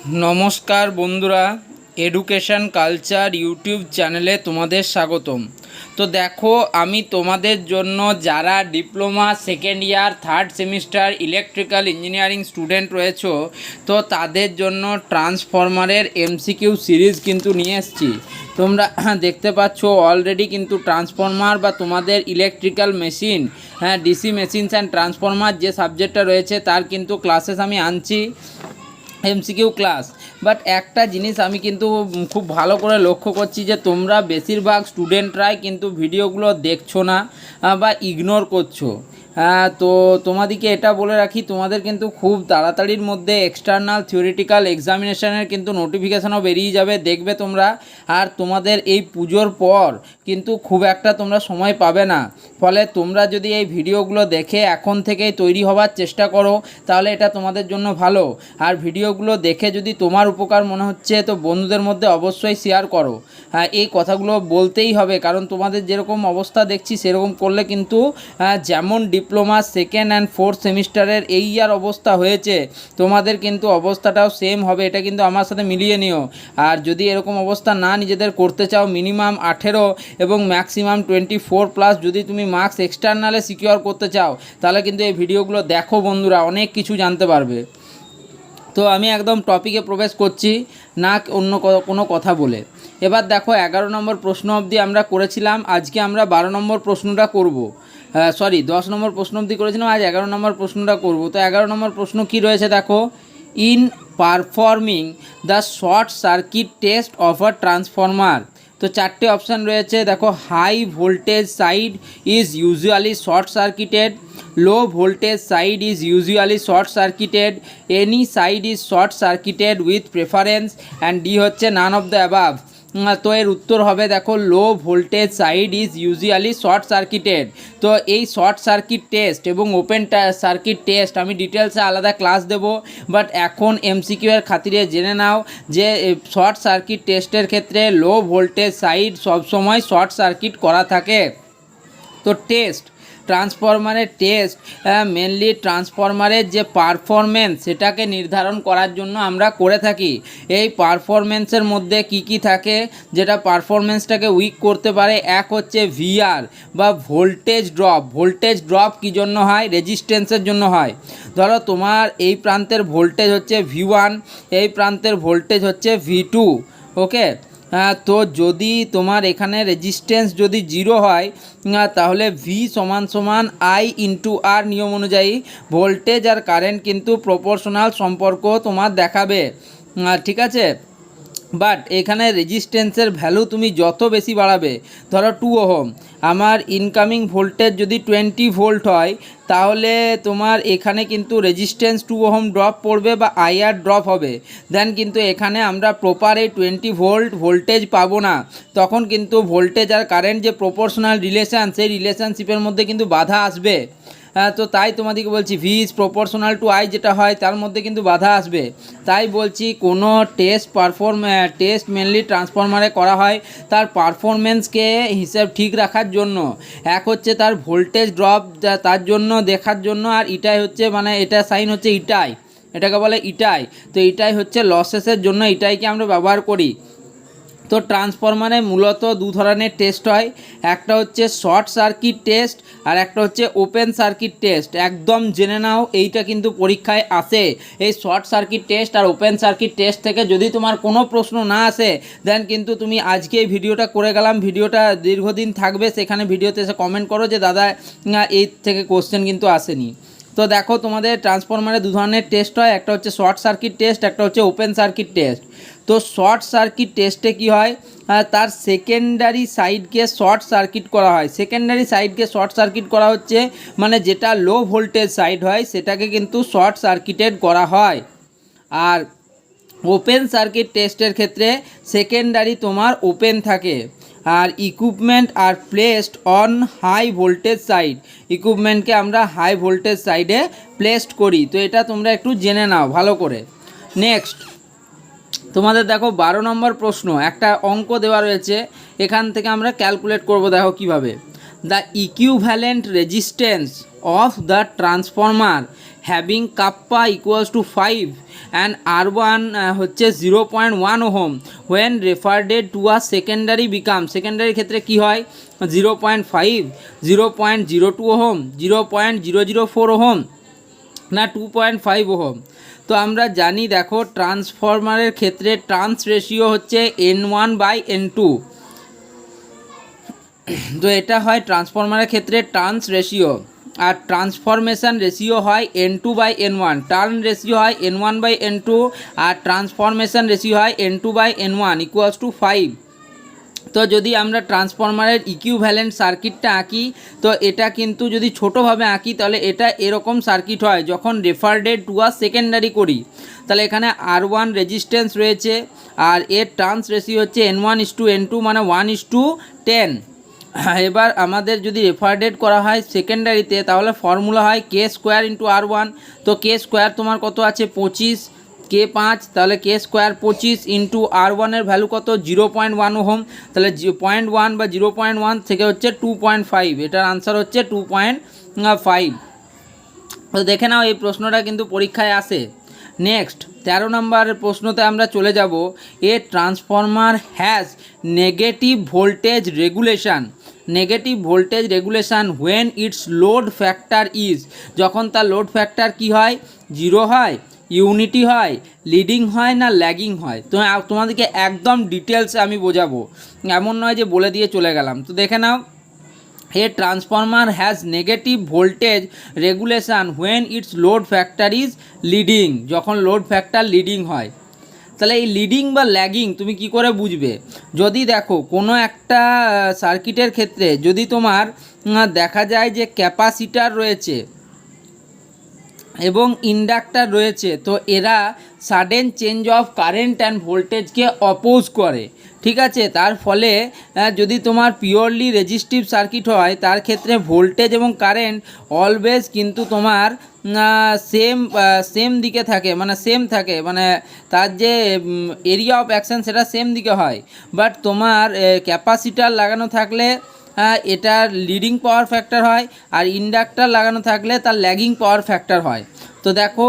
নমস্কার বন্ধুরা, education culture YouTube চ্যানেলে তোমাদের স্বাগতম। তো দেখো, আমি তোমাদের জন্য যারা diploma second year third semester electrical engineering student রয়েছো, তো তাদের জন্য ট্রান্সফরমারের এমসিকিউ সিরিজ কিন্তু নিয়ে এসেছি। তোমরা দেখতে পাচ্ছ অলরেডি কিন্তু ট্রান্সফরমার বা তোমাদের electrical machine, DC machines and transformer যে সাবজেক্টটা রয়েছে তার কিন্তু ক্লাসেস আমি আনছি, এমসিকিউ ক্লাস। বাট একটা জিনিস আমি কিন্তু খুব ভালো করে লক্ষ্য করছি যে তোমরা বেশিরভাগ স্টুডেন্টরাই কিন্তু ভিডিওগুলো দেখছো না বা ইগনোর করছো। তো তোমাদেরকে এটা বলে রাখি, তোমাদের কিন্তু খুব তাড়াতাড়ির মধ্যে এক্সটার্নাল থিওরিটিক্যাল এক্সামিনেশনের কিন্তু নোটিফিকেশানও বেরিয়ে যাবে, দেখবে তোমরা। আর তোমাদের এই পুজোর পর কিন্তু খুব একটা তোমরা সময় পাবে না। ফলে তোমরা যদি এই ভিডিওগুলো দেখে এখন থেকেই তৈরি হওয়ার চেষ্টা করো, তাহলে এটা তোমাদের জন্য ভালো। আর ভিডিওগুলো দেখে যদি তোমার উপকার মনে হচ্ছে, তো বন্ধুদের মধ্যে অবশ্যই শেয়ার করো। এই কথাগুলো বলতেই হবে, কারণ তোমাদের যেরকম অবস্থা দেখছি সেরকম করলে কিন্তু যেমন ডিপ্লোমা সেকেন্ড অ্যান্ড ফোর্থ সেমিস্টারের এই ইয়ার অবস্থা হয়েছে, তোমাদের কিন্তু অবস্থাটাও সেম হবে। এটা কিন্তু আমার সাথে মিলিয়ে নিও। আর যদি এরকম অবস্থা না নিজেদের করতে চাও, মিনিমাম 18 এবং ম্যাক্সিমাম 24+ যদি তুমি মার্কস এক্সটার্নালে সিকিউর করতে চাও, তাহলে কিন্তু এই ভিডিওগুলো দেখো বন্ধুরা, অনেক কিছু জানতে পারবে। তো আমি একদম টপিকে প্রবেশ করছি না অন্য কোনো কথা বলে। এবার দেখো, 11 নম্বর প্রশ্ন অবধি আমরা করেছিলাম, আজকে আমরা 12 নম্বর প্রশ্নটা করব। 10 নম্বর প্রশ্ন অবধি করেছিলাম, আজ 11 নম্বর প্রশ্নটা করব। তো 11 নম্বর প্রশ্ন কি রয়েছে দেখো, in performing the short circuit test of a transformer. তো চারটে অপশান রয়েছে দেখো, high voltage side is usually short circuited, low voltage side is usually short circuited, any side is short circuited with preference, and d হচ্ছে none of the above. তো এর উত্তর হবে দেখো, লো voltage side is usually short circuited. তো এই short circuit test এবং open circuit test আমি ডিটেলসে আলাদা ক্লাস দেব, বাট এখন এমসিকিউ এর খাতিরে জেনে নাও যে শর্ট সার্কিট টেস্টের ক্ষেত্রে লো ভোল্টেজ সাইড সবসময় শর্ট সার্কিট করা থাকে। তো ট্রান্সফরমারের টেস্ট মেনলি ট্রান্সফরমারের যে পারফরমেন্স সেটাকে নির্ধারণ করার জন্য আমরা করে থাকি। এই পারফরমেন্সের মধ্যে কি থাকে যেটা পারফরমেন্সটাকে উইক করতে পারে, এক হচ্ছে ভিআর বা ভোল্টেজ ড্রপ কী জন্য হয়? রেজিস্ট্যান্সের জন্য হয়। ধরো তোমার এই প্রান্তের ভোল্টেজ হচ্ছে V1, এই প্রান্তের ভোল্টেজ হচ্ছে V2, ওকে। তো যদি তোমার এখানে রেজিস্ট্যান্স যদি 0 হয়, তাহলে V সমান I ইন্টু আর নিয়ম অনুযায়ী ভোল্টেজ আর কারেন্ট কিন্তু প্রপোর্শনাল সম্পর্ক তোমার দেখাবে, ঠিক আছে। বাট এখানে রেজিস্ট্যান্সের ভ্যালু তুমি যত বেশি বাড়াবে, ধরো 2 ওহম, আমার ইনকামিং ভোল্টেজ যদি 20 ভোল্ট হয়, তাহলে তোমার এখানে কিন্তু রেজিস্ট্যান্স 2 ওহম ড্রপ পড়বে বা আইআর ড্রপ হবে। দেন কিন্তু এখানে আমরা প্রপার এই 20 ভোল্ট ভোল্টেজ পাবো না। তখন কিন্তু ভোল্টেজ আর কারেন্ট যে প্রপোর্শনাল রিলেশান, সেই রিলেশনশিপের মধ্যে কিন্তু বাধা আসবে। তো তাই তোমাদেরকে বলছি V is proportional to I যেটা হয়, তার মধ্যে কিন্তু বাধা আসবে। তাই বলছি কোনো টেস্ট মেনলি ট্রান্সফরমারে করা হয় তার পারফরমেন্সকে হিসাব ঠিক রাখার জন্য। এক হচ্ছে তার ভোল্টেজ ড্রপ তার জন্য দেখার জন্য, আর ইটাই হচ্ছে মানে এটা সাইন হচ্ছে ইটাই, এটাকে বলে ইটাই। তো ইটাই হচ্ছে লসেসের জন্য ইটাইকে আমরা ব্যবহার করি। তো ট্রান্সফরমারে মূলত দু ধরনের টেস্ট হয়, একটা হচ্ছে শর্ট সার্কিট টেস্ট আর একটা হচ্ছে ওপেন সার্কিট টেস্ট। একদম জেনে নাও, এইটা কিন্তু পরীক্ষায় আসে। এই শর্ট সার্কিট টেস্ট আর ওপেন সার্কিট টেস্ট থেকে যদি তোমার কোনো প্রশ্ন না আসে, দেন কিন্তু তুমি আজকে এই ভিডিওটা করে গেলাম, ভিডিওটা দীর্ঘদিন থাকবে, সেখানে ভিডিওতে এসে কমেন্ট করো যে দাদা এই থেকে কোশ্চেন কিন্তু আসেনি। তো দেখো, তোমাদের ট্রান্সফরমারে দু ধরনের টেস্ট হয়, একটা হচ্ছে শর্ট সার্কিট টেস্ট, একটা হচ্ছে ওপেন সার্কিট টেস্ট। তো শর্ট সার্কিট টেস্টে কি হয়, তার সেকেন্ডারি সাইডকে শর্ট সার্কিট করা হয়। সেকেন্ডারি সাইডকে শর্ট সার্কিট করা হচ্ছে মানে যেটা লো ভোল্টেজ সাইড হয় সেটাকে কিন্তু শর্ট সার্কিটেড করা হয়। আর ওপেন সার্কিট টেস্টের ক্ষেত্রে সেকেন্ডারি তোমার ওপেন থাকে। আর ইকুইপমেন্ট আর placed on high voltage side, ইকুইপমেন্টকে আমরা হাই ভোল্টেজ সাইডে প্লেসড করি। তো এটা তোমরা একটু জেনে নাও ভালো করে। নেক্সট তোমাদের দেখো 12 নম্বর প্রশ্ন, একটা অঙ্ক দেওয়া রয়েছে, এখান থেকে আমরা ক্যালকুলেট করব। দেখো কিভাবে, the equivalent resistance of the transformer having kappa equals to 5 and R1 হচ্ছে 0.1 ohm when referred to a secondary become, secondary ক্ষেত্রে কি হয় 0.5, 0.02 ওহম, 0.004 ওহম না 2.5 ওহম। তো আমরা জানি দেখো ট্রান্সফরমারের ক্ষেত্রে ট্রান্স রেশিও হচ্ছে N1/N2, তো এটা হয় ট্রান্সফরমারের ক্ষেত্রে ট্রান্স রেশিও, আর ট্রান্সফরমেশন রেশিও হয় N2/N1, টার্ন রেশিও হয় N1/N2 আর ট্রান্সফরমেশন রেশিও হয় N2/N1 ইকুয়ালস টু 5। তো যদি আমরা ট্রান্সফরমারের ইকুইভ্যালেন্ট সার্কিটটা আঁকি, তো এটা কিন্তু যদি ছোটোভাবে আঁকি তাহলে এটা এরকম সার্কিট হয় যখন রেফারেড টু আ সেকেন্ডারি করি। তাহলে এখানে R1 রেজিস্ট্যান্স রয়েছে আর এর ট্রান্স রেশিও হচ্ছে N1:N2 মানে 1:10। এবার আমাদের যদি রেফারেড করা হয় সেকেন্ডারিতে তাহলে ফর্মুলা হয় K² × R1। তো K² তোমার কত আছে 25, K 5, তাহলে K² 25 ইন্টু R1 এর ভ্যালু কত 0.1 ওহম, তাহলে 0.1 বা 0.1 থেকে হচ্ছে 2.5, এটার আনসার হচ্ছে 2.5। তো দেখে নাও এই প্রশ্নটা কিন্তু পরীক্ষায় আসে। নেক্সট 13 নম্বর প্রশ্নতে আমরা চলে যাব। A transformer has negative voltage regulation, negative voltage regulation when its load factor is, যখন তার লোড ফ্যাক্টর কি হয় 0 হয়, ইউনিটি হয়, লিডিং হয় না ল্যাগিং হয়। তো তোমাদেরকে একদম ডিটেলসে আমি বোঝাবো, এমন নয় যে বলে দিয়ে চলে গেলাম। তো দেখে নাও, a transformer has negative voltage regulation when its load factor is leading, যখন লোড ফ্যাক্টর লিডিং হয়। তাহলে এই লিডিং বা ল্যাগিং তুমি কি করে বুঝবে? যদি দেখো কোনো একটা সার্কিটের ক্ষেত্রে যদি তোমার দেখা যায় যে ক্যাপাসিটার রয়েছে এবং ইন্ডাক্টর রয়েছে, তো এরা sudden change of current and ভোল্টেজকে অপোজ করে, ঠিক আছে। তার ফলে যদি তোমার পিওরলি রেজিস্টিভ সার্কিট হয় তার ক্ষেত্রে ভোল্টেজ এবং কারেন্ট অলওয়েজ কিন্তু তোমার সেম দিকে থাকে, মানে সেম থাকে, মানে তার যে এরিয়া অফ অ্যাকশন সেটা সেম দিকে হয়। বাট তোমার ক্যাপাসিটার লাগানো থাকলে এটার লিডিং পাওয়ার ফ্যাক্টর হয়, আর ইন্ডাক্টর লাগানো থাকলে তার ল্যাগিং পাওয়ার ফ্যাক্টর হয়। তো দেখো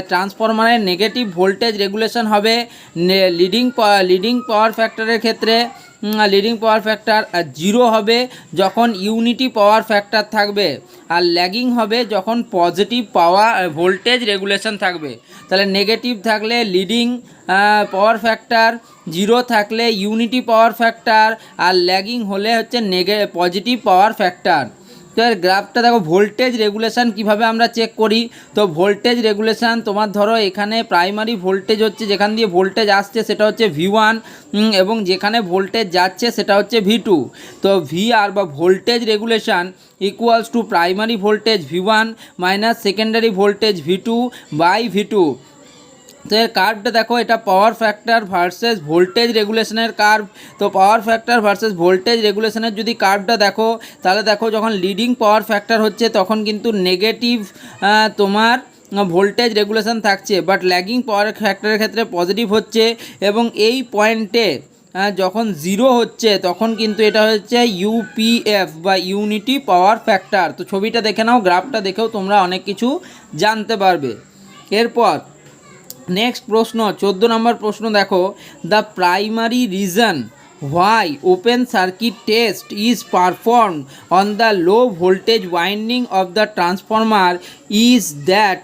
ট্রান্সফরমারের নেগেটিভ ভোল্টেজ রেগুলেশন হবে লিডিং পাওয়ার ফ্যাক্টরের ক্ষেত্রে, লিডিং পাওয়ার ফ্যাক্টর 0 হবে যখন ইউনিটি পাওয়ার ফ্যাক্টর থাকবে, আর ল্যাগিং হবে যখন পজিটিভ পাওয়ার ভোল্টেজ রেগুলেশন থাকবে। তাহলে নেগেটিভ থাকলে লিডিং পাওয়ার ফ্যাক্টর, 0 থাকলে ইউনিটি পাওয়ার ফ্যাক্টর, আর ল্যাগিং হলে হচ্ছে পজিটিভ পাওয়ার ফ্যাক্টর। তো এর গ্রাফটা দেখো, ভোল্টেজ রেগুলেশন কিভাবে আমরা চেক করি। তো ভোল্টেজ রেগুলেশন তোমার ধরো এখানে প্রাইমারি ভোল্টেজ হচ্ছে, যেখান দিয়ে ভোল্টেজ আসছে সেটা হচ্ছে V1, এবং যেখানে ভোল্টেজ যাচ্ছে সেটা হচ্ছে V2। তো VR বা voltage regulation equals to primary voltage V1 minus secondary voltage V2/V2। তো এর কার্ভটা দেখো, এটা পাওয়ার ফ্যাক্টর ভার্সেস ভোল্টেজ রেগুলেশনের কার্ভ। তো পাওয়ার ফ্যাক্টর ভার্সেস ভোল্টেজ রেগুলেশনের যদি কার্ভটা দেখো, তাহলে দেখো যখন লিডিং পাওয়ার ফ্যাক্টর হচ্ছে তখন কিন্তু নেগেটিভ তোমার ভোল্টেজ রেগুলেশন থাকছে, বাট ল্যাগিং পাওয়ার ফ্যাক্টরের ক্ষেত্রে পজিটিভ হচ্ছে। এবং এই পয়েন্টে যখন 0 হচ্ছে তখন কিন্তু এটা হচ্ছে UPF বা ইউনিটি পাওয়ার ফ্যাক্টর। তো ছবিটা দেখে নাও, গ্রাফটা দেখেও তোমরা অনেক কিছু জানতে পারবে। এরপর নেক্সট প্রশ্ন 14 নম্বর প্রশ্ন দেখো, the primary reason why open circuit test is performed on the low voltage winding of the transformer is that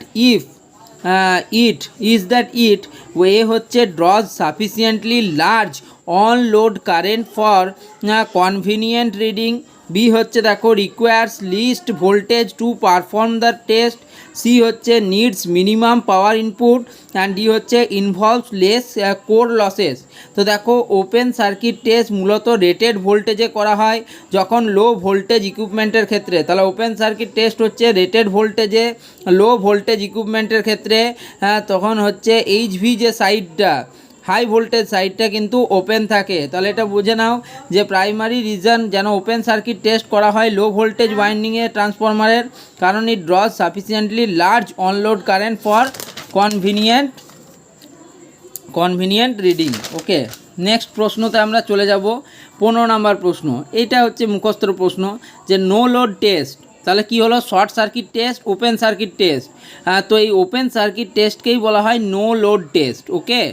it way হচ্ছে draws sufficiently large on load current for convenient reading, B হচ্ছে দেখো requires least voltage to perform the test, C হচ্ছে needs minimum power input, and D হচ্ছে involves less core losses। তো দেখো open circuit test মূলত rated ভোল্টেজে করা হয় যখন লো ভোল্টেজ ইকুইপমেন্টের ক্ষেত্রে। তাহলে ওপেন সার্কিট টেস্ট হচ্ছে রেটেড ভোল্টেজে, লো ভোল্টেজ ইকুইপমেন্টের ক্ষেত্রে তখন হচ্ছে HV যে সাইডটা, হাই ভোল্টেজ সাইডটা কিন্তু ওপেন থাকে। তাহলে এটা বুঝে নাও যে প্রাইমারি রিজন যেন ওপেন সার্কিট টেস্ট করা হয় লো ভোল্টেজ ওয়াইন্ডিংয়ে ট্রান্সফরমারের, কারণ it draws sufficiently large on load current for convenient reading. Okay. Next প্রশ্নতে আমরা চলে যাব 15 নম্বর প্রশ্ন। এইটা হচ্ছে মুখস্থর প্রশ্ন যে নো লোড টেস্ট, তাহলে কি হলো, short circuit test, open circuit test. তো এই ওপেন সার্কিট টেস্টকেই বলা হয় নো লোড টেস্ট। ওকে,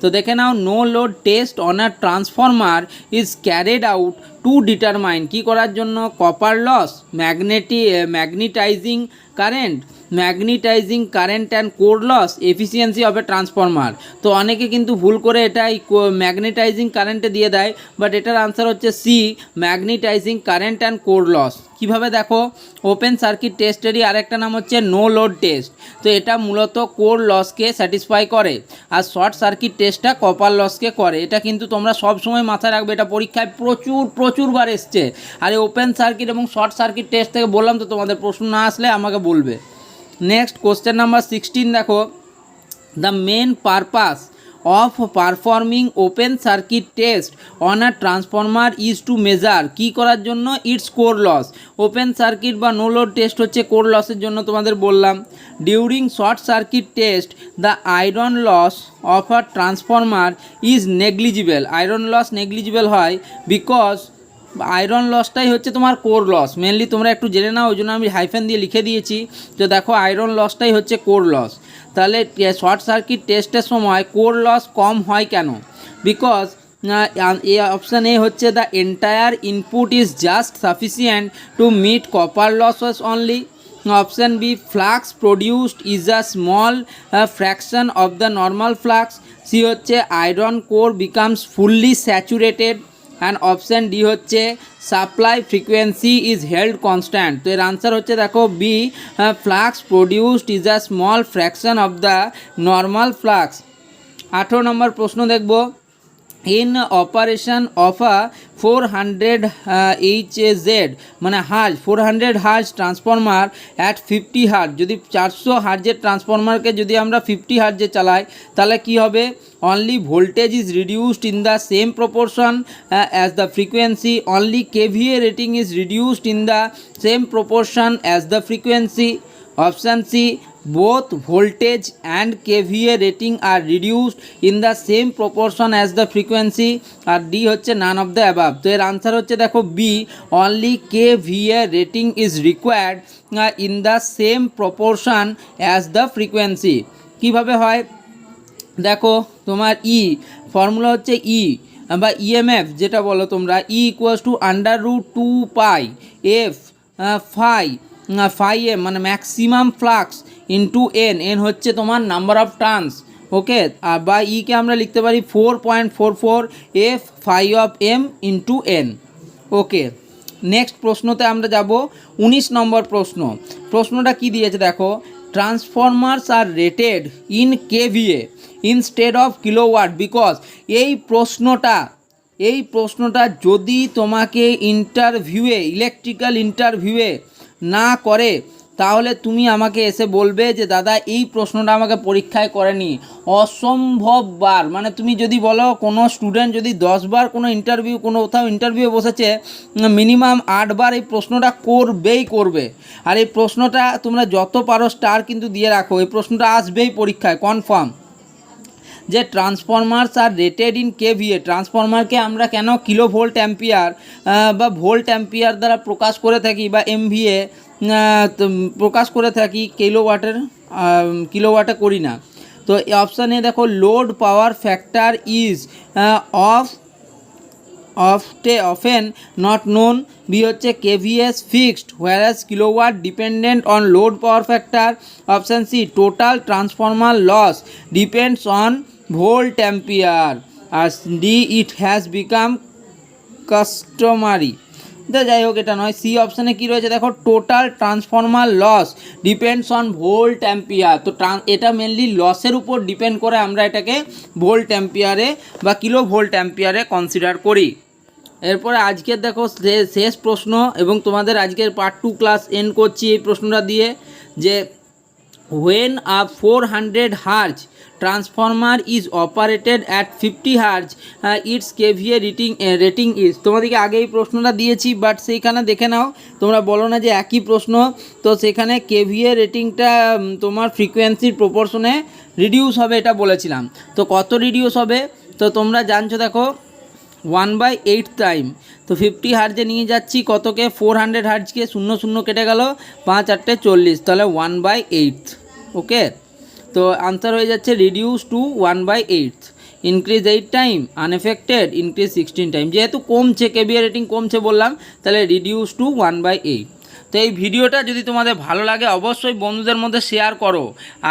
তো দেখে নাও, no load test on a transformer is carried out to determine, কী করার জন্য, copper loss, magnetizing current and core loss, efficiency of a transformer. তো অনেকে কিন্তু ভুল করে এটাই ম্যাগনেটাইজিং কারেন্টে দিয়ে দেয়, বাট এটার আনসার হচ্ছে C, magnetising current and core loss. কীভাবে, দেখো, ওপেন সার্কিট টেস্টেরই আরেকটা নাম হচ্ছে নো লোড টেস্ট। তো এটা মূলত কোর লসকে স্যাটিসফাই করে, আর শর্ট সার্কিট টেস্টটা কপার লসকে করে। এটা কিন্তু তোমরা সব সময় মাথায় রাখবে, এটা পরীক্ষায় প্রচুরবার এসছে। আর এই ওপেন সার্কিট এবং শর্ট সার্কিট টেস্ট থেকে বললাম তো, তোমাদের প্রশ্ন না আসলে আমাকে বলবে। নেক্সট কোশ্চেন নাম্বার 16 দেখো, the main purpose of performing open circuit test on a transformer is to measure, কী করার জন্য, its core loss. Open circuit বা নো লোড টেস্ট হচ্ছে কোর লসের জন্য তোমাদের বললাম। During short circuit test the iron loss of a transformer is negligible, iron loss negligible হয় বিকজ আয়রন লসটাই হচ্ছে তোমার কোর লস। মেনলি তোমরা একটু জেনে নাও, ওই জন্য আমি হাইফেন দিয়ে লিখে দিয়েছি। তো দেখো, আয়রন লসটাই হচ্ছে কোর লস। তাহলে শর্ট সার্কিট টেস্টের সময় কোর লস কম হয় কেন, বিকজ এ অপশান এ হচ্ছে the entire input is just sufficient to meet copper losses only. Option B, flux produced is a small fraction of the normal flux. C হচ্ছে iron core becomes fully saturated. And option D হচ্ছে supply frequency is held constant. তো এর answer হচ্ছে দেখো B, flux produced is a small fraction of the normal flux. 18 নম্বর প্রশ্ন দেখব, in operation of a 400 HZ মানে hertz 400 hertz transformer at 50 hertz, যদি 400 হার্জের ট্রান্সফরমারকে যদি আমরা 50 হার্জে চালাই তাহলে কি হবে, only voltage is reduced in the same proportion as the frequency, only kVA rating is reduced in the same proportion as the frequency. Option C, both voltage and kVA rating are reduced in the same proportion as the frequency. R D হচ্ছে none of the above। তো এর answer হচ্ছে দেখো B, only kVA rating is required in the same proportion as the frequency। কিভাবে হয় দেখো, তোমার formula হচ্ছে বা ইএমএফ যেটা বলো তোমরা, =√2πf ফাই এম মানে ম্যাক্সিমাম ফ্লাক্স ইন্টু এন হচ্ছে তোমার নাম্বার অফ টার্নস। ওকে, আর বা কে আমরা লিখতে পারি 4.44 F phi of M into N. Okay, next প্রশ্নতে আমরা যাব 19 নম্বর প্রশ্নটা কি দিয়েছে দেখো, transformers are rated in kVA instead of kilowatt because. এই প্রশ্নটা যদি তোমাকে ইলেকট্রিক্যাল ইন্টারভিউয়ে না করে তাহলে তুমি আমাকে এসে বলবে যে দাদা এই প্রশ্নটা আমাকে পরীক্ষায় করেনি। অসম্ভববার, মানে তুমি যদি বলো কোনো স্টুডেন্ট যদি 10 বার কোথাও ইন্টারভিউ বসেছে, মিনিমাম 8 বার এই প্রশ্নটা করবে। আর এই প্রশ্নটা তোমরা যত পারো স্টার কিন্তু দিয়ে রাখো, এই প্রশ্নটা আসবেই পরীক্ষায় কনফার্ম। যে transformers are rated in kVA, ট্রান্সফরমারকে আমরা কেন কিলো ভোল্ট অ্যাম্পিয়ার বা ভোল্ট অ্যাম্পিয়ার দ্বারা প্রকাশ করে থাকি বা এমভিএ প্রকাশ করে থাকি, কিলোওয়াটে করি না। তো অপশানে দেখো, load power factor is often not known। B হচ্ছে kVAs fixed whereas kilowatt dependent on load power factor. Option C, total transformer loss depends on volt ampere. আর D, it has become customary. যাই হোক, এটা নয়। C অপশানে কী রয়েছে দেখো, total transformer loss depends on volt ampere. তো এটা মেনলি লসের উপর ডিপেন্ড করে আমরা এটাকে ভোল্ট অ্যাম্পিয়ারে বা কিলো ভোল্ট অ্যাম্পিয়ারে কনসিডার করি। এরপরে আজকের দেখো শেষ প্রশ্ন, এবং তোমাদের আজকের পার্ট 2 ক্লাস এন্ড করছি এই প্রশ্নটা দিয়ে, যে when a 400 Hz transformer is operated at 50 Hz its KVA rating is। তোমাদেরকে আগে এই প্রশ্নটা দিয়েছি, বাট সেইখানে দেখে নাও, তোমরা বলো না যে একই প্রশ্ন। তো সেখানে KVA রেটিংটা তোমার ফ্রিকোয়েন্সির প্রপোর্শনে রিডিউস হবে এটা বলেছিলাম। তো কত রিডিউস হবে, তো তোমরা জানছো দেখো 1/8 টাইম, তো 50 হার্জে নিয়ে যাচ্ছি কতকে 400 হার্জকে, 0 0 কেটে গেল 5 8 40, তাহলে 1/8। ওকে, তো আনসার হয়ে যাচ্ছে reduce to 1/8। Increase 8 time, unaffected increase 16 time. যেহেতু কমছে, কেবিএ রেটিং কমছে বললাম, তাহলে রিডিউস টু 1/8। তো এই ভিডিওটা যদি তোমাদের ভালো লাগে অবশ্যই বন্ধুদের মধ্যে শেয়ার করো,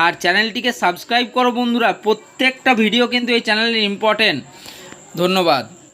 আর চ্যানেলটিকে সাবস্ক্রাইব করো বন্ধুরা। প্রত্যেকটা ভিডিও কিন্তু এই চ্যানেলের ইম্পর্টেন্ট। ধন্যবাদ।